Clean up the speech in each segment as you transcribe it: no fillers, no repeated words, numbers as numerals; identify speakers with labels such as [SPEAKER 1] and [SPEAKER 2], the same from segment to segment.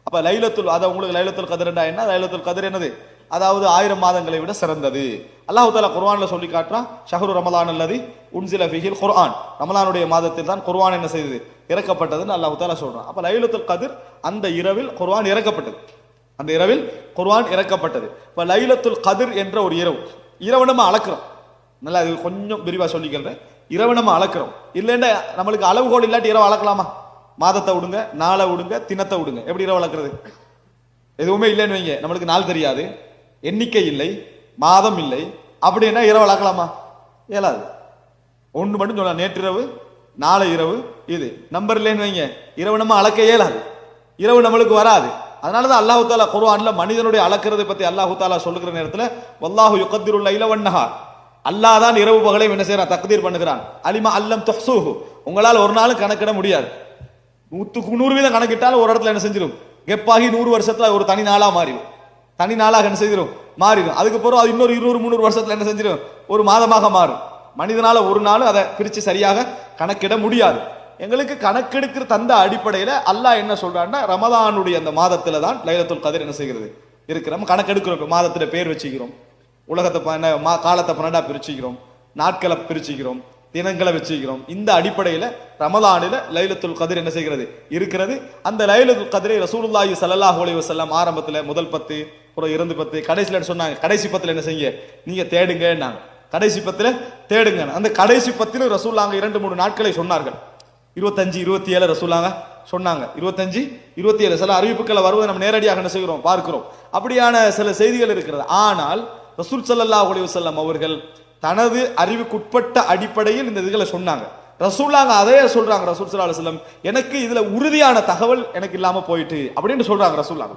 [SPEAKER 1] அப்ப லைலத்துல் அதை உங்களுக்கு லைலத்துல் கத்ர்னா என்ன? லைலத்துல் கத்ர் என்னது? அதாவது 1000 மாதங்களை விட சிறந்தது. அல்லாஹ் தஆலா குர்ஆன்ல சொல்லி காட்டுறான், ஷஹ்ரு ரமலான் அல்லதி உன்சில ஃபீஹில் குர்ஆன், ரமலானுடைய மாதத்தில் தான் குர்ஆன் என்ன செய்தது? இறக்கப்பட்டதுன்னு அல்லாஹ் தஆலா சொல்றான். அப்ப லைலத்துல் கத்ர் அந்த இரவில் குர்ஆன் இறக்கப்பட்டது, அந்த இரவில் குர்ஆன் இறக்கப்பட்டது. இப்ப லைலத்துல் கத்ர் என்ற ஒரு இரவு நம்ம அளக்கிறோம். நல்லா இது கொஞ்சம் விரிவா சொல்லிக்கிறேன். இரவு நம்ம அளக்கிறோம். இல்லைன்னா நம்மளுக்கு அளவுகோல் இல்லாட்டி இரவு அளக்கலாமா? மாதத்தை விடுங்க, நாளை விடுங்க, தினத்தை விடுங்க, எப்படி இரவு அளக்கிறது? எதுவுமே இல்லைன்னு வைங்க, நம்மளுக்கு நாள் தெரியாது, எண்ணிக்கை இல்லை, மாதம் இல்லை, அப்படின்னா இரவு அளக்கலாமா? இயலாது. ஒன்று மட்டும் சொல்லலாம், நேற்றிரவு, நாளை இரவு, இது நம்பர் இல்லைன்னு வைங்க, இரவு நம்ம அளக்க இயலாது, இரவு நம்மளுக்கு வராது. அதனாலதான் அல்லாஹு தாலா குர்ஆன்ல மனிதனுடைய அளக்கிறதை பத்தி அல்லாஹு தாலா சொல்லுகிற நேரத்தில் வல்லாஹு யுகத்திருல் லைல வன்னஹார், அல்லாஹ் தான் இரவு பகலை என்ன செய்யறான்? தக்தீர் பண்ணுகிறான். அலிமா அல்லம் துஹ்சூஹு, உங்களால் ஒரு நாளும் கணக்கிட முடியாது. 100% கணக்கிட்டாலும் ஒரு இடத்துல என்ன செஞ்சிடும்? கெப்பாகி 100 வருஷத்துல ஒரு தனி நாளா மாறிடும், தனி நாளாக என்ன செய்திடும்? மாறிடும். அதுக்கப்புறம் அது இன்னொரு 200-300 வருஷத்துல என்ன செஞ்சிடும்? ஒரு மாதமாக மாறும். மனிதனால ஒரு நாள் அதை பிரிச்சு சரியாக கணக்கிட முடியாது. எங்களுக்கு கணக்கெடுக்கிற தந்த அடிப்படையில அல்லாஹ் என்ன சொல்றான்னா, ரமதானுடைய அந்த மாதத்துல தான் லைலத்துல் கத்ர் என்ன செய்கிறது இருக்கு. நம்ம கணக்கெடுக்கிறோம், மாதத்துல பேர் வச்சுக்கிறோம், உலகத்தை காலத்தை 12 பிரிச்சுக்கிறோம், நாட்களை பிரிச்சுக்கிறோம், தினங்களை வச்சுக்கிறோம். இந்த அடிப்படையில ரமலானில லைலத்துல் கத்ர் என்ன செய்கிறது இருக்கிறது. அந்த லைலத்துல் கத்ரை ரசூலுல்லாஹி ஸல்லல்லாஹு அலைஹி வஸல்லம் ஆரம்பத்துல முதல் 10, அப்புறம் 2 10, கடைசில சொன்னாங்க, கடைசி 10 என்ன செய்ய நீங்க தேடுங்க, கடைசி 10 தேடுங்க. அந்த கடைசி 10 ரசூலுல்லாஹ் 2-3 நாட்களை சொன்னார்கள். 25, 27 ரசூலுல்லாஹ் சொன்னாங்க. 25, 27 சில அறிவிப்புகளை வருவதை நம்ம நேரடியாக என்ன செய்கிறோம்? பார்க்கிறோம். அப்படியான சில செய்திகள் இருக்கிறது. ஆனால் ரசூல் ஸல்லல்லாஹு அலைஹி வஸல்லம் அவர்கள் தனது அறிவுக்குட்பட்ட அடிப்படையில் இந்த இதுகளை சொன்னாங்க. ரசூலுல்லாஹ் அதே சொல்றாங்க. ரசூல் ஸல்லல்லாஹு அலைஹி வஸல்லம் எனக்கு இதுல உறுதியான தகவல் எனக்கு இல்லாம போயிட்டு அப்படின்னு சொல்றாங்க. ரசூலுல்லாஹ்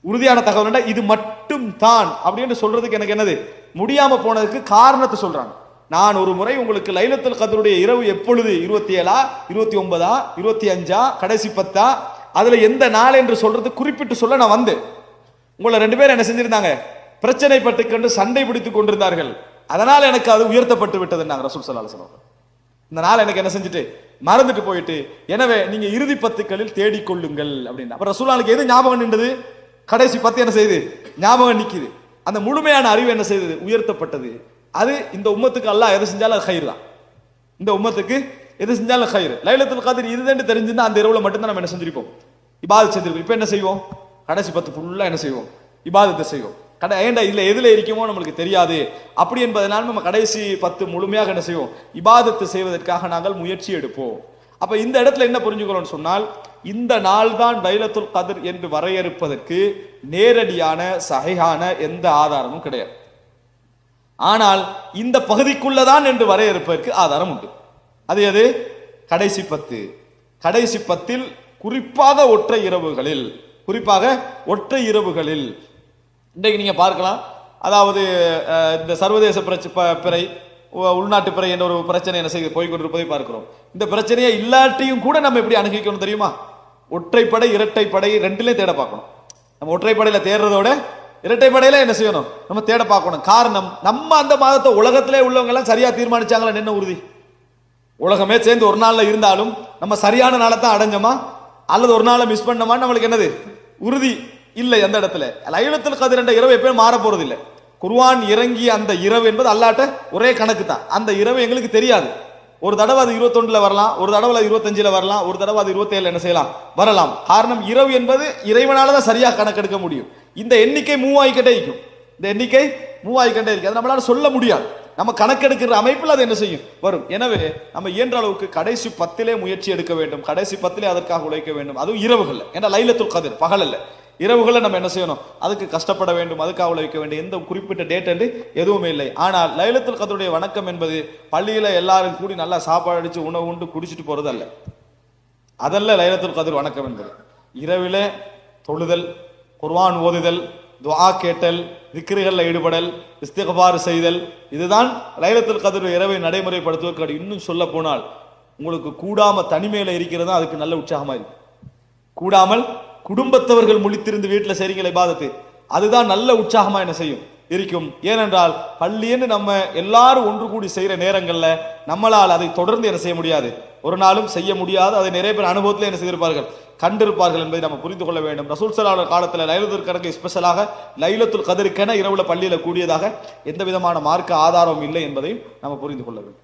[SPEAKER 1] உறுதியான தகவல் இது மட்டும் தான் அப்படின்னு சொல்றதுக்கு எனக்கு என்னது முடியாம போனதுக்கு காரணத்தை சொல்றாங்க. நான் ஒரு முறை உங்களுக்கு லைலத்துல் கத்ருடைய இரவு எப்பொழுது 27, 29, 25, கடைசி 10 அதுல எந்த நாள் என்று சொல்றது குறிப்பிட்டு சொல்ல நான் வந்தேன். உங்களை 2 பேரும் என்ன செஞ்சிருந்தாங்க? பிரச்சனை பட்டுக்கொண்டு சண்டை பிடித்துக் கொண்டிருந்தார்கள். அதனால எனக்கு அது உயர்த்தப்பட்டு விட்டதுன்னாங்க ரசூல் ஸல்லல்லாஹு அலைஹி வஸல்லம். இந்த நாள் எனக்கு என்ன செஞ்சுட்டு மறந்துட்டு போயிட்டு, எனவே நீங்க இறுதி 10களில் தேடிக்கொள்ளுங்கள் அப்படின்னா. அப்ப ரசூலுல்லாஹ்க்கு எது ஞாபகம் நின்றது? கடைசி 10 என்ன செய்யுது? ஞாபகம் நிக்குது. அந்த முழுமையான அறிவு என்ன செய்தது? உயர்த்தப்பட்டது. அது இந்த உம்மத்துக்கு அல்லாஹ் எது செஞ்சாலும் அது கயிறு தான். இந்த உம்மத்துக்கு எது செஞ்சாலும் கயிறு. லைலத்துல் கத்ர் இதுதான் தெரிஞ்சிருந்தா அந்த இரவுல மட்டும்தான் நம்ம என்ன செஞ்சிருப்போம்? இபாதத் செஞ்சிருப்போம். இப்ப என்ன செய்வோம்? கடைசி 10 ஃபுல்லா என்ன செய்வோம்? இபாதத்தை செய்வோம். ஏண்டா இதுல எதுல இருக்குமோ நம்மளுக்கு தெரியாது. அப்படி என்பதனால நம்ம கடைசி 10 முழுமையாக என்ன செய்வோம்? இபாதத்து செய்வதற்காக நாங்கள் முயற்சி எடுப்போம். அப்ப இந்த இடத்துல என்ன புரிஞ்சுக்கிறோம்னு சொன்னால், இந்த நாள் தான் லைலத்துல் கத்ர் என்று வரையறுப்பதற்கு நேரடியான சஹீஹான எந்த ஆதாரமும் கிடையாது. ஆனால் இந்த பகுதிக்குள்ளதான் என்று வரையறுப்பதற்கு ஆதாரம் உண்டு. அது எது? கடைசி 10. கடைசி 10 குறிப்பாக ஒற்றை இரவுகளில் இன்றைக்கு நீங்க பார்க்கலாம். அதாவது இந்த சர்வதேச பிறை, உள்நாட்டு பிறை என்ற ஒரு பிரச்சனை என்ன செய்து போய்கொண்டிருப்பதை பார்க்கிறோம். இந்த பிரச்சனையை இல்லாட்டியும் கூட நம்ம எப்படி அணுகிக்கணும் தெரியுமா? ஒற்றைப்படை, இரட்டைப்படை ரெண்டுலேயும் தேட பார்க்கணும். நம்ம ஒற்றைப்படையில தேடுறதோட இரட்டைப்படையில என்ன செய்யணும்? நம்ம தேட பார்க்கணும். காரணம், நம்ம அந்த மாதத்தை உலகத்திலே உள்ளவங்க எல்லாம் சரியா தீர்மானிச்சாங்களா? என்ன உறுதி? உலகமே சேர்ந்து ஒரு நாள்ல இருந்தாலும் நம்ம சரியான நாளை தான் அடைஞ்சோமா அல்லது ஒரு நாளை மிஸ் பண்ணோமா நம்மளுக்கு என்னது உறுதி இல்லை. அந்த இடத்துல லைலத்துல் கத்ர் என்ற இரவு எப்பயும் மாற போறது இல்லை. குர்ஆன் இறங்கிய அந்த இரவு என்பது அல்லாஹ்ட்ட ஒரே கணக்கு தான். அந்த இரவு எங்களுக்கு தெரியாது. ஒரு தடவை அது 21ல வரலாம், ஒரு தடவை அது 25ல வரலாம், ஒரு தடவை அது 27ல என்ன செய்யலாம்? வரலாம். காரணம், இரவு என்பது இறைவனால தான் சரியாக கணக்கெடுக்க முடியும். இந்த எண்ணிக்கை மூவ் ஆகிக்கிட்டே இருக்கும். அது நம்மளால சொல்ல முடியாது. நம்ம கணக்கெடுக்கிற அமைப்பில் அது என்ன செய்யும்? வரும். எனவே நம்ம இயன்ற அளவுக்கு கடைசி 10லே முயற்சி எடுக்க வேண்டும். கடைசி 10லே அதற்காக உழைக்க வேண்டும். அதுவும் இரவுகள். ஏன்னா லைலத்துல் கத்ர் பகல் அல்ல, இரவுகளை நம்ம என்ன செய்யணும்? அதுக்கு கஷ்டப்பட வேண்டும், அதுக்காக உழைக்க வேண்டும். எந்த குறிப்பிட்ட டேட் என்று எதுவுமே இல்லை. ஆனால் லைலத்துல் கத்ருடைய வணக்கம் என்பது பள்ளியில எல்லாரும் கூடி நல்லா சாப்பாடு அடிச்சு உணவு உண்டு குடிச்சிட்டு போறது அல்ல. அதல்ல லைலத்துல் கத்ர் வணக்கம் என்பது. இரவிலே தொழுதல், குர்ஆன் ஓதுதல், துஆ கேட்டல், திக்ருகள்ல ஈடுபடல், இஸ்திக்பார் செய்தல், இதுதான் லைலத்துல் கத்ர் இரவை நடைமுறைப்படுத்துவதற்கு. இன்னும் சொல்ல போனால் உங்களுக்கு கூடாம தனிமையில இருக்கிறது அதுக்கு நல்ல உற்சாகமா இருக்கு. கூடாமல் குடும்பத்தவர்கள் முழித்திருந்து வீட்டில் செய்றீங்களே இபாதத்து, அதுதான் நல்ல உற்சாகமா என்ன செய்யும்? இருக்கும். ஏனென்றால் பள்ளின்னு நம்ம எல்லாரும் ஒன்று கூடி செய்யற நேரங்கள்ல நம்மளால் அதை தொடர்ந்து என்ன செய்ய முடியாது, ஒரு நாளும் செய்ய முடியாது. அதை நிறைய பேர் அனுபவத்தில் என்ன செய்திருப்பார்கள், கண்டிருப்பார்கள் என்பதை நம்ம புரிந்து கொள்ள வேண்டும். ரசூல் ஸல்லல்லாஹு அலைஹி காலத்தில் லைலத்துல் கதருக்கு ஸ்பெஷலாக லைலத்துல் கதருக்கென இரவுல பள்ளியில கூடியதாக எந்த விதமான மார்க்க ஆதாரமும் இல்லை என்பதையும் நம்ம புரிந்து கொள்ள வேண்டும்.